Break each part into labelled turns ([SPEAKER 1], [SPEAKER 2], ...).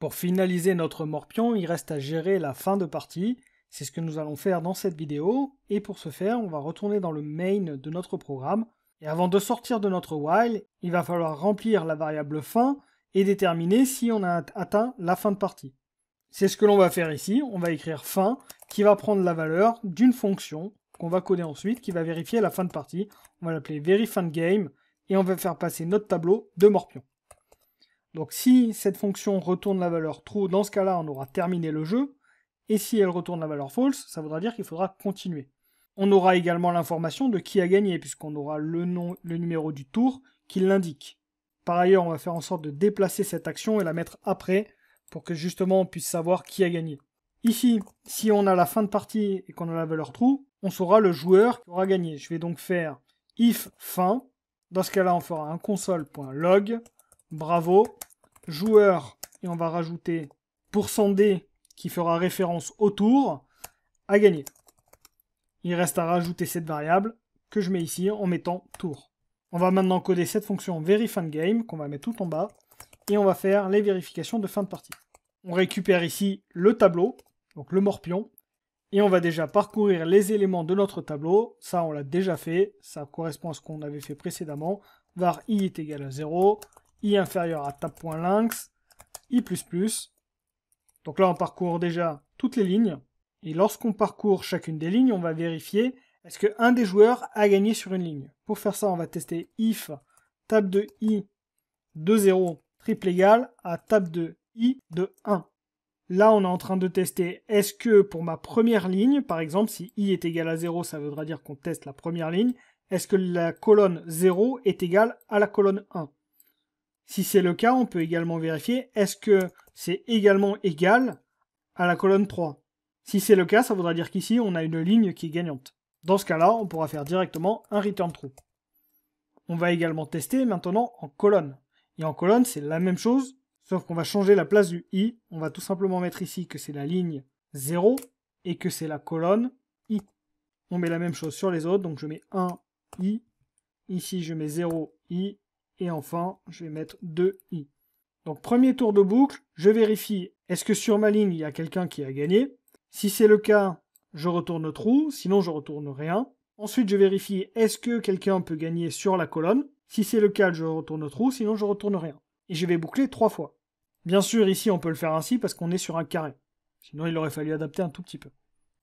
[SPEAKER 1] Pour finaliser notre morpion, il reste à gérer la fin de partie. C'est ce que nous allons faire dans cette vidéo. Et pour ce faire, on va retourner dans le main de notre programme. Et avant de sortir de notre while, il va falloir remplir la variable fin et déterminer si on a atteint la fin de partie. C'est ce que l'on va faire ici. On va écrire fin qui va prendre la valeur d'une fonction qu'on va coder ensuite qui va vérifier la fin de partie. On va l'appeler veryFinGame et on va faire passer notre tableau de morpion. Donc si cette fonction retourne la valeur true, dans ce cas-là, on aura terminé le jeu. Et si elle retourne la valeur false, ça voudra dire qu'il faudra continuer. On aura également l'information de qui a gagné, puisqu'on aura le nom, le numéro du tour qui l'indique. Par ailleurs, on va faire en sorte de déplacer cette action et la mettre après, pour que justement on puisse savoir qui a gagné. Ici, si on a la fin de partie et qu'on a la valeur true, on saura le joueur qui aura gagné. Je vais donc faire if fin. Dans ce cas-là, on fera un console.log. Bravo, joueur, et on va rajouter %d qui fera référence au tour, a gagné. Il reste à rajouter cette variable que je mets ici en mettant tour. On va maintenant coder cette fonction veryFinGame qu'on va mettre tout en bas et on va faire les vérifications de fin de partie. On récupère ici le tableau, donc le morpion, et on va déjà parcourir les éléments de notre tableau. Ça, on l'a déjà fait, ça correspond à ce qu'on avait fait précédemment. Var i est égal à 0. I inférieur à tab.lynx, I++. Donc là, on parcourt déjà toutes les lignes. Et lorsqu'on parcourt chacune des lignes, on va vérifier est-ce qu'un des joueurs a gagné sur une ligne. Pour faire ça, on va tester if tab de I de 0 triple égal à tab de I de 1. Là, on est en train de tester est-ce que pour ma première ligne, par exemple, si I est égal à 0, ça voudra dire qu'on teste la première ligne, est-ce que la colonne 0 est égale à la colonne 1? Si c'est le cas, on peut également vérifier est-ce que c'est également égal à la colonne 3. Si c'est le cas, ça voudra dire qu'ici, on a une ligne qui est gagnante. Dans ce cas-là, on pourra faire directement un return true. On va également tester maintenant en colonne. Et en colonne, c'est la même chose, sauf qu'on va changer la place du i. On va tout simplement mettre ici que c'est la ligne 0 et que c'est la colonne i. On met la même chose sur les autres, donc je mets 1 i. Ici, je mets 0 i. Et enfin, je vais mettre 2i. Donc, premier tour de boucle, je vérifie, est-ce que sur ma ligne, il y a quelqu'un qui a gagné? Si c'est le cas, je retourne true, sinon je retourne rien. Ensuite, je vérifie, est-ce que quelqu'un peut gagner sur la colonne? Si c'est le cas, je retourne true, sinon je retourne rien. Et je vais boucler 3 fois. Bien sûr, ici, on peut le faire ainsi parce qu'on est sur un carré. Sinon, il aurait fallu adapter un tout petit peu.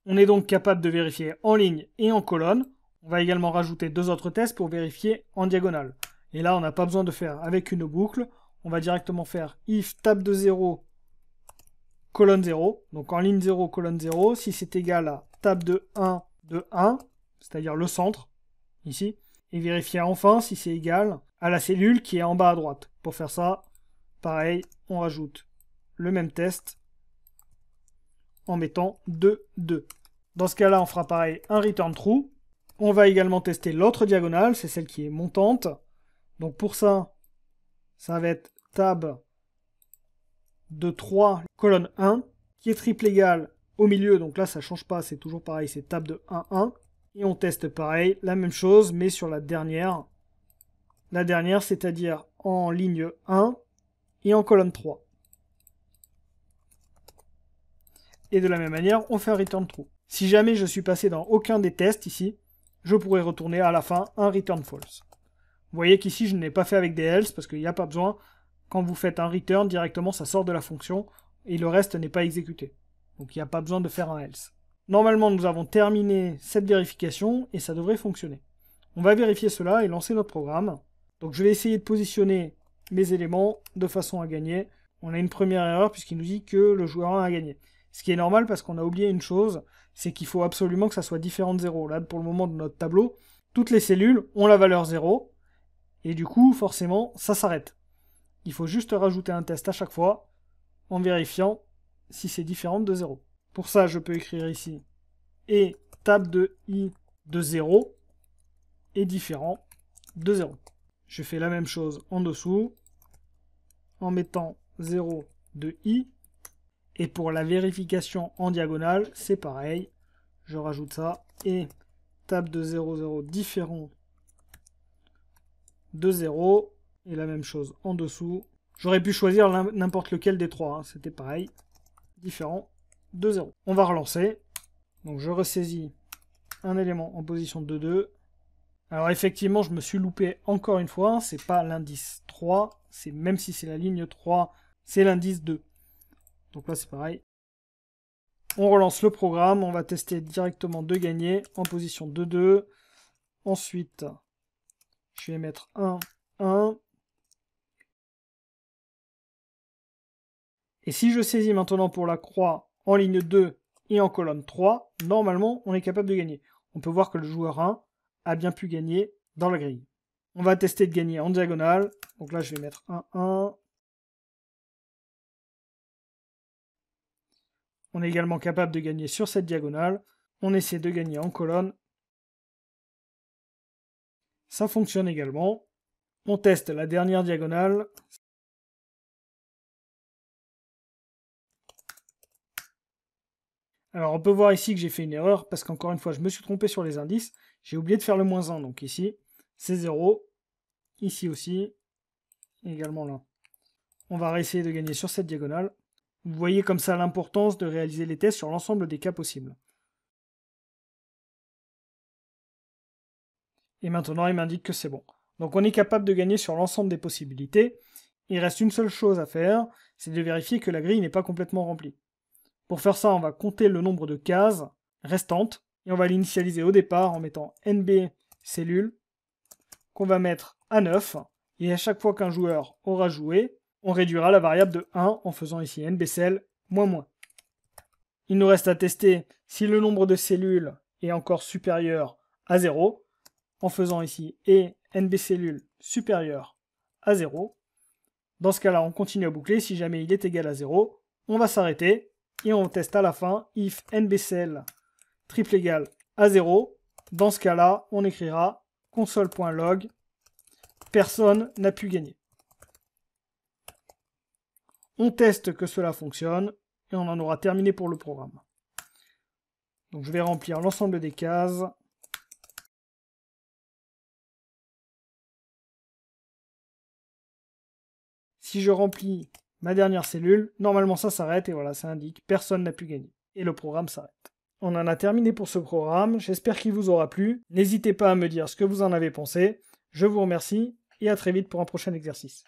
[SPEAKER 1] On est donc capable de vérifier en ligne et en colonne. On va également rajouter 2 autres tests pour vérifier en diagonale. Et là, on n'a pas besoin de faire avec une boucle. On va directement faire if tab de 0, colonne 0. Donc en ligne 0, colonne 0. Si c'est égal à tab de 1, c'est-à-dire le centre, ici. Et vérifier enfin si c'est égal à la cellule qui est en bas à droite. Pour faire ça, pareil, on rajoute le même test en mettant 2, 2. Dans ce cas-là, on fera pareil, un return true. On va également tester l'autre diagonale, c'est celle qui est montante. Donc pour ça, ça va être tab de 3, colonne 1, qui est triple égal au milieu, donc là ça change pas, c'est toujours pareil, c'est tab de 1, 1. Et on teste pareil, la même chose, mais sur la dernière. La dernière, c'est-à-dire en ligne 1 et en colonne 3. Et de la même manière, on fait un return true. Si jamais je suis passé dans aucun des tests ici, je pourrais retourner à la fin un return false. Vous voyez qu'ici, je ne l'ai pas fait avec des else, parce qu'il n'y a pas besoin. Quand vous faites un return, directement, ça sort de la fonction, et le reste n'est pas exécuté. Donc, il n'y a pas besoin de faire un else. Normalement, nous avons terminé cette vérification, et ça devrait fonctionner. On va vérifier cela et lancer notre programme. Donc, je vais essayer de positionner mes éléments de façon à gagner. On a une première erreur, puisqu'il nous dit que le joueur 1 a gagné. Ce qui est normal, parce qu'on a oublié une chose, c'est qu'il faut absolument que ça soit différent de 0. Là, pour le moment de notre tableau, toutes les cellules ont la valeur 0, et du coup, forcément, ça s'arrête. Il faut juste rajouter un test à chaque fois, en vérifiant si c'est différent de 0. Pour ça, je peux écrire ici, et tab de i de 0 est différent de 0. Je fais la même chose en dessous, en mettant 0 de i, et pour la vérification en diagonale, c'est pareil. Je rajoute ça, et tab de 0, 0 différent de 0, et la même chose en dessous, J'aurais pu choisir n'importe lequel des trois, hein. C'était pareil. Différent de 0. On va relancer. Donc je ressaisis un élément en position 2,2. Alors effectivement, je me suis loupé encore une fois. C'est pas l'indice 3. Même si c'est la ligne 3, c'est l'indice 2. Donc là, c'est pareil. On relance le programme. On va tester directement de gagner en position 2,2. Ensuite, je vais mettre 1, 1. Et si je saisis maintenant pour la croix en ligne 2 et en colonne 3, normalement, on est capable de gagner. On peut voir que le joueur 1 a bien pu gagner dans la grille. On va tester de gagner en diagonale. Donc là, je vais mettre 1, 1. On est également capable de gagner sur cette diagonale. On essaie de gagner en colonne. Ça fonctionne également. On teste la dernière diagonale. Alors on peut voir ici que j'ai fait une erreur parce qu'encore une fois je me suis trompé sur les indices. J'ai oublié de faire le moins 1. Donc ici c'est 0. Ici aussi. Et également là. On va réessayer de gagner sur cette diagonale. Vous voyez comme ça l'importance de réaliser les tests sur l'ensemble des cas possibles. Et maintenant il m'indique que c'est bon. Donc on est capable de gagner sur l'ensemble des possibilités. Il reste une seule chose à faire, c'est de vérifier que la grille n'est pas complètement remplie. Pour faire ça, on va compter le nombre de cases restantes, et on va l'initialiser au départ en mettant NB cellule, qu'on va mettre à 9, et à chaque fois qu'un joueur aura joué, on réduira la variable de 1 en faisant ici NBCell moins. Il nous reste à tester si le nombre de cellules est encore supérieur à 0, en faisant ici et NBCellule supérieur à 0. Dans ce cas-là, on continue à boucler. Si jamais il est égal à 0, on va s'arrêter. Et on teste à la fin, if NBCell triple égal à 0. Dans ce cas-là, on écrira console.log, personne n'a pu gagner. On teste que cela fonctionne, et on en aura terminé pour le programme. Donc je vais remplir l'ensemble des cases. Si je remplis ma dernière cellule, normalement ça s'arrête et voilà, ça indique personne n'a pu gagner. Et le programme s'arrête. On en a terminé pour ce programme, j'espère qu'il vous aura plu. N'hésitez pas à me dire ce que vous en avez pensé. Je vous remercie et à très vite pour un prochain exercice.